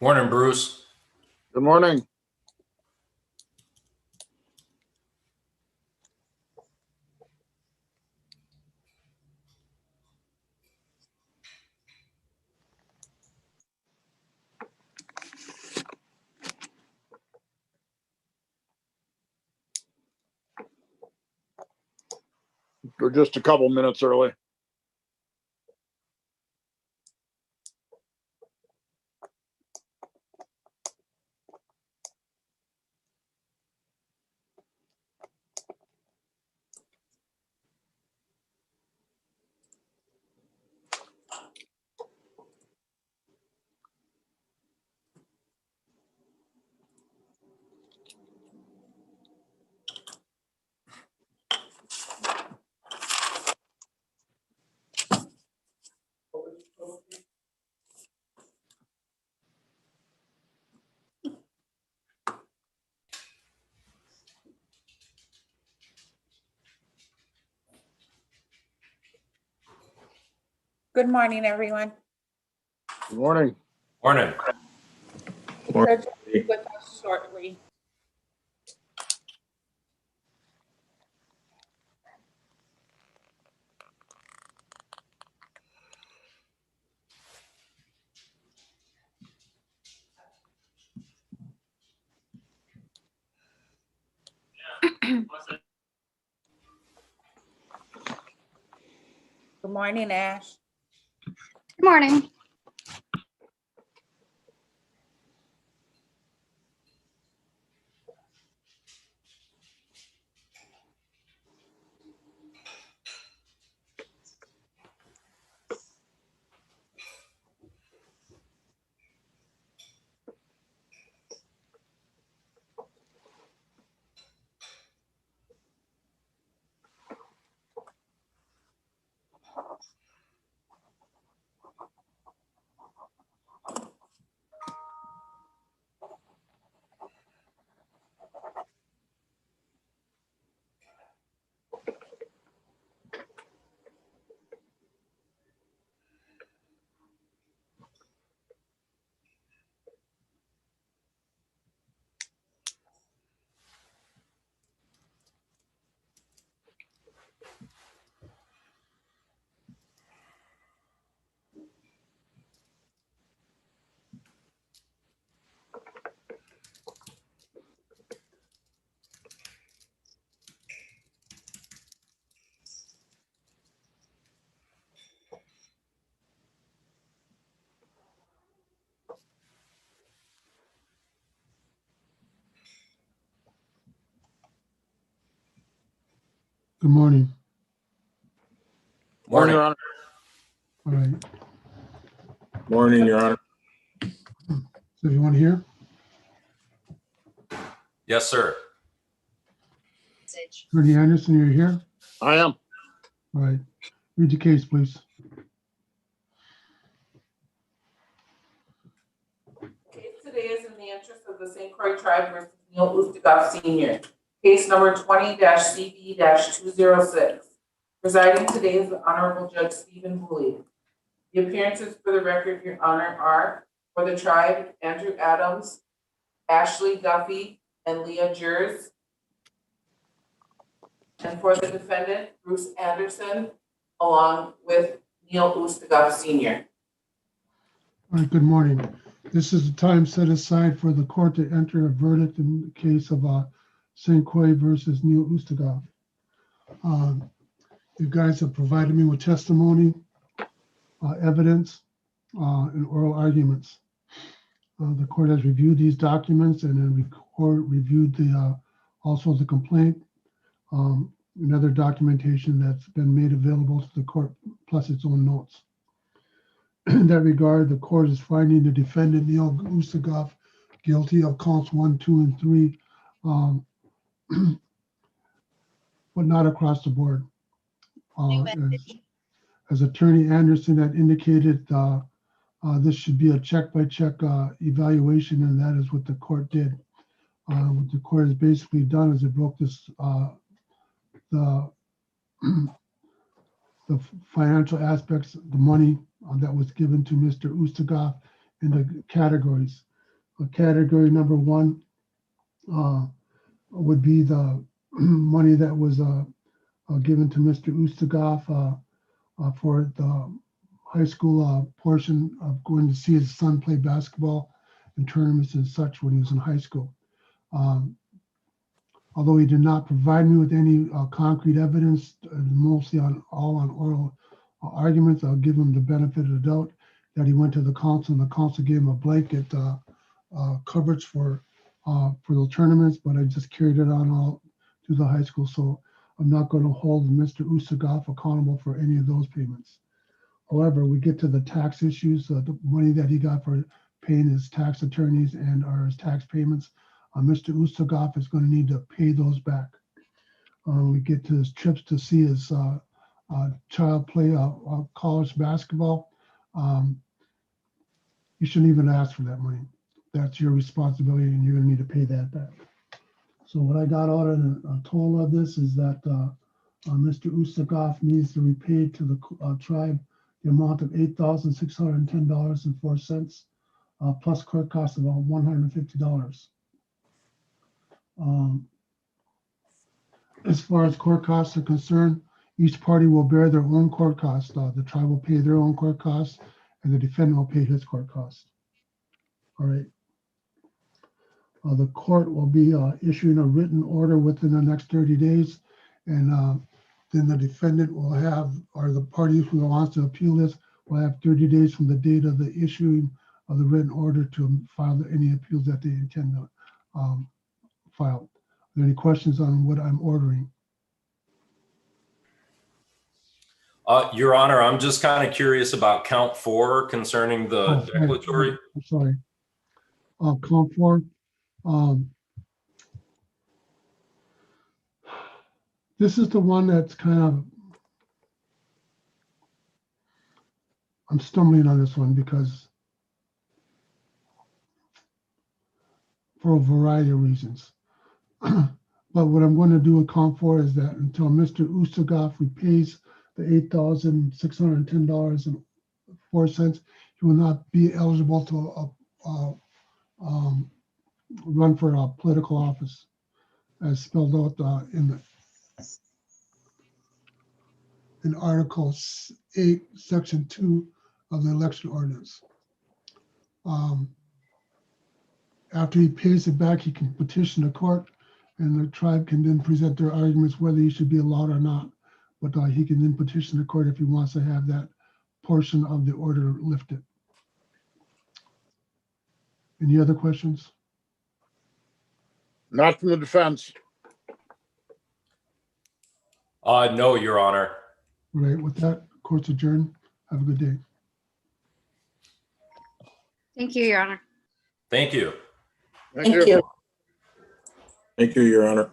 Morning, Bruce. Good morning. We're just a couple minutes early. Good morning, everyone. Good morning. Morning. With us shortly. Good morning, Ash. Good morning. Good morning. Morning. Your Honor. All right. Morning, Your Honor. Is everyone here? Yes, sir. Attorney Anderson, you're here? I am. All right. Read the case, please. Case today is in the interest of the St. Croix tribe versus Neal Oustigoff Sr. Case number 20-CB-206. Presiding today is the Honorable Judge Stephen Woolley. The appearances for the record, Your Honor, are for the tribe, Andrew Adams, Ashley Duffy, and Leah Jers. And for the defendant, Bruce Anderson, along with Neal Oustigoff Sr. All right, good morning. This is the time set aside for the court to enter a verdict in the case of St. Croix versus Neal Oustigoff. You guys have provided me with testimony, evidence, and oral arguments. The court has reviewed these documents and then the court reviewed also the complaint and other documentation that's been made available to the court, plus its own notes. In that regard, the court is finding the defendant, Neal Oustigoff, guilty of counts 1, 2, and 3, but not across the board. As Attorney Anderson had indicated, this should be a check-by-check evaluation, and that is what the court did. What the court has basically done is it broke this, the financial aspects, the money that was given to Mr. Oustigoff into categories. Category number one would be the money that was given to Mr. Oustigoff for the high school portion of going to see his son play basketball in tournaments and such when he was in high school. Although he did not provide me with any concrete evidence, mostly all on oral arguments, I'll give him the benefit of the doubt that he went to the council and the council gave him a blanket coverage for the tournaments, but I just carried it on all through the high school. So I'm not going to hold Mr. Oustigoff accountable for any of those payments. However, we get to the tax issues, the money that he got for paying his tax attorneys and his tax payments. Mr. Oustigoff is going to need to pay those back. We get to his trips to see his child play college basketball. You shouldn't even ask for that money. That's your responsibility, and you're going to need to pay that back. So what I got out of a total of this is that Mr. Oustigoff needs to repay to the tribe the amount of $8,610.04 plus court costs of about $150. As far as court costs are concerned, each party will bear their own court costs. The tribe will pay their own court costs, and the defendant will pay his court costs. All right. The court will be issuing a written order within the next 30 days, and then the defendant will have, or the party who wants to appeal this, will have 30 days from the date of the issuing of the written order to file any appeals that they intend to file. Are there any questions on what I'm ordering? Your Honor, I'm just kind of curious about count 4 concerning the declaratory. I'm sorry. Count 4. This is the one that's kind of, I'm stumbling on this one because for a variety of reasons. But what I'm going to do with count 4 is that until Mr. Oustigoff repays the $8,610.04, he will not be eligible to run for a political office, as spelled out in Article 8, Section 2 of the election ordinance. After he pays it back, he can petition the court, and the tribe can then present their arguments whether he should be allowed or not. But he can then petition the court if he wants to have that portion of the order lifted. Any other questions? Not from the defense. No, Your Honor. All right, with that, court's adjourned. Have a good day. Thank you, Your Honor. Thank you. Thank you. Thank you, Your Honor.